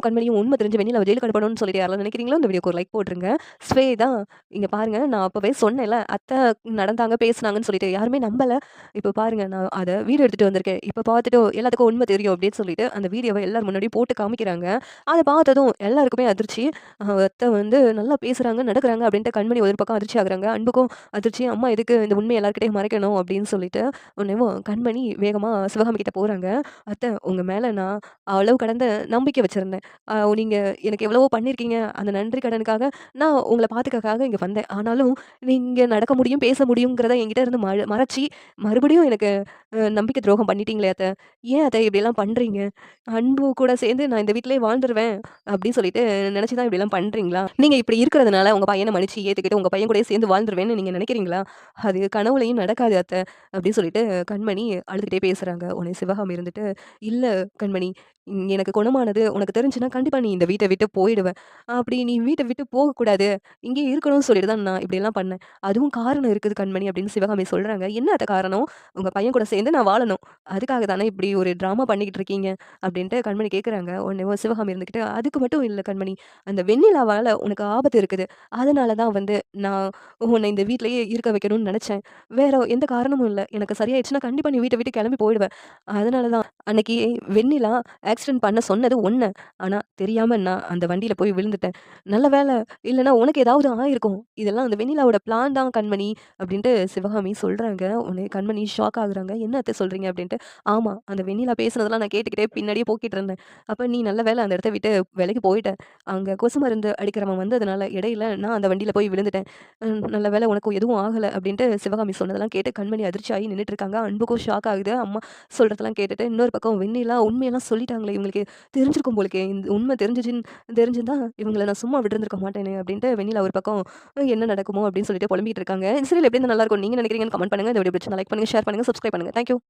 கண்மணியும் உண்மை தெரிஞ்சு வெண்ணிலாவ ஜெயிலுக்கு அனுப்பணும்னு சொல்லிட்டு யாரெல்லாம் நினைக்கிறீங்களோ, இந்த வீடியோக்கு ஒரு லைக் போட்டுருங்க. ஸ்வேதா இங்க பாருங்க, நான் அப்பவே சொன்னேன்ல, அத்தை நடந்தாங்க, பேசுனாங்கன்னு சொல்லிட்டு. யாருமே நம்பல. இப்ப பாருங்க, நான் அத வீடியோ எடுத்துட்டு வந்திருக்கேன். இப்ப பார்த்துட்டு எல்லாத்துக்கும் உண்மை தெரியும் அப்படின்னு சொல்லிட்டு, அந்த வீடியோவ எல்லார் முன்னாடியும் போட்டு காமிக்கிறாங்க. அத பார்த்ததும் எல்லாருக்குமே அதிர்ச்சி. அத்தை வந்து நல்லா பேசுறாங்க, நடக்குறாங்க அப்படின்ட்டு கண்மணி ஒரு பக்கம் அதிர்ச்சி ஆகுறாங்க. அன்புக்கும் அதிர்ச்சி. அம்மா எதுக்கு இந்த உண்மைய எல்லார்கிட்டயும் மறைக்கணும் அப்படின்னு சொல்லிட்டு, உடனேவும் கண்மணி வேகமா சிவகாமி கிட்ட போறாங்க. "அத்தை உங்க மேல நான் அளவு கடந்த நம்பிக்கை வச்சிருந்தேன். நீங்க எனக்கு எவ்வளவோ பண்ணியிருக்கீங்க. அந்த நன்றி கடனுக்காக நான் உங்கள பார்த்துக்கக்காக இங்க வந்தேன். ஆனாலும் நீங்க நடக்க முடியும், பேச முடியுங்கிறத என்கிட்ட இருந்து மறைச்சு, மறுபடியும் எனக்கு நம்பிக்கை துரோகம் பண்ணிட்டீங்களே அத்த. ஏன் அத்த இப்படியெல்லாம் பண்றீங்க? அன்பு கூட சேர்ந்து நான் இந்த வீட்லயே வாழ்ந்துருவேன் அப்படின்னு சொல்லிட்டு நினைச்சு தான் இப்படியெல்லாம் பண்றீங்களா? நீங்க இப்படி இருக்கிறதுனால உங்க பையன மன்னிச்சு ஏத்துக்கிட்டு உங்க பையன் கூடயே சேர்ந்து வாழ்ந்துருவேன்னு நீங்க நினைக்கிறீங்களா? அது கனவுலயும் நடக்காது அத்த. அப்படின்னு சொல்லிட்டு கண்மணி அழுதுகிட்டே பேசுறாங்க. உடனே சிவகாமி இருந்துட்டு, "இல்ல கண்மணி, எனக்கு குணமானது உனக்கு தெரிஞ்சுன்னா, கண்டிப்பா நீ இந்த வீட்ட விட்டு போயிடுவ. அப்படி நீ வீட்ட விட்டு போகக்கூடாது. இங்கேயே இருக்கணும்னு சொல்லிட்டு தான் நான் இப்படியெல்லாம் பண்ணேன். அதுவும் காரணம் இருக்குது கண்மணி அப்படின்னு சிவகாமி சொல்றாங்க. என்ன அத்த காரணம்? உங்க பையன் கூட சேர்ந்து நான் வாழணும். அதுக்காக தானே இப்படி ஒரு ட்ராமா பண்ணிக்கிட்டு இருக்கீங்க? அப்படின்ட்டு கண்மணி கேட்குறாங்க. உடனே சிவகாமி இருந்துகிட்டு, அதுக்கு மட்டும் இல்ல கண்மணி. அந்த வெண்ணிலாவால உனக்கு ஆபத்து இருக்குது. அதனால தான் வந்து நான் உன்னை இந்த வீட்லயே இருக்க வைக்கணும்னு நெனச்சேன். வேற எந்த காரணமும் இல்ல. எனக்கு சரியாயிடுச்சுன்னா கண்டிப்பா நீ வீட்ட விட்டு கிளம்பி போயிடுவ. அதனால தான் அன்னைக்கு வெண்ணிலா ஆக்சிடென்ட் பண்ண சொன்னது ஒண்ணு. ஆனா, தெரியாம நான் அந்த வண்டியில போய் விழுந்துட்டேன். நல்ல வேள இல்லன்னா உனக்கு ஏதாவது ஆயிருக்கும். இதெல்லாம் அந்த வெண்ணிலாவோட பிளான் தான் கண்மணி அப்டின்ட்டு சிவகாமி சொல்றாங்க. உடனே கண்மணி ஷாக் ஆகுறாங்க. "என்ன அத்த சொல்றீங்க?" அப்டின்ட்டு. "ஆமா, அந்த வெண்ணிலா பேசுனதெல்லாம் நான் கேட்டுக்கிட்டே பின்னாடியே போய்க்கிட்டு இருந்தேன். அப்ப நீ நல்ல வேள அந்த இடத்த விட்டு விலகி போயிட்ட. அங்க கொசு மருந்து அடிக்கிறவன் வந்ததுனால இடையில நான் அந்த வண்டியில போய் விழுந்துட்டேன். நல்ல வேள உனக்கு எதுவும் ஆகல." அப்டின்ட்டு சிவகாமி சொன்னதெல்லாம் கேட்டு கண்மணி அதிர்ச்சியாகி நின்னுட்டு இருக்காங்க. அன்புக்கும் ஷாக் ஆகுது. அம்மா சொல்றதெல்லாம் கேட்டுட்டு, இன்னொரு பக்கம் வெண்ணிலா உண்மையெல்லாம் சொல்லிட்டாங்களே! இவங்களுக்கு தெரிஞ்சிருக்கும் போலக்கே! இந்த உண்மை தெரிஞ்சிருந்தா இவங்கள நான் சும்மா விட்டுருந்துருக்க மாட்டேனே! அப்டின்ட்டு வெண்ணிலா ஒரு பக்கம் என்ன நடக்குமோ அப்டின்னு சொல்லிட்டு புலம்பிட்டு இருக்காங்க. இந்த சீரியல் எப்டி இருந்தா நல்லாருக்கும் நீங்க நினைக்கிறீங்கன்னு கமெண்ட் பண்ணுங்க. இந்த வீடியோ பிடிச்சிருந்தா லைக் பண்ணுங்க, ஷேர் பண்ணுங்க, சப்ஸ்கிரைப் பண்ணுங்க. Thank you.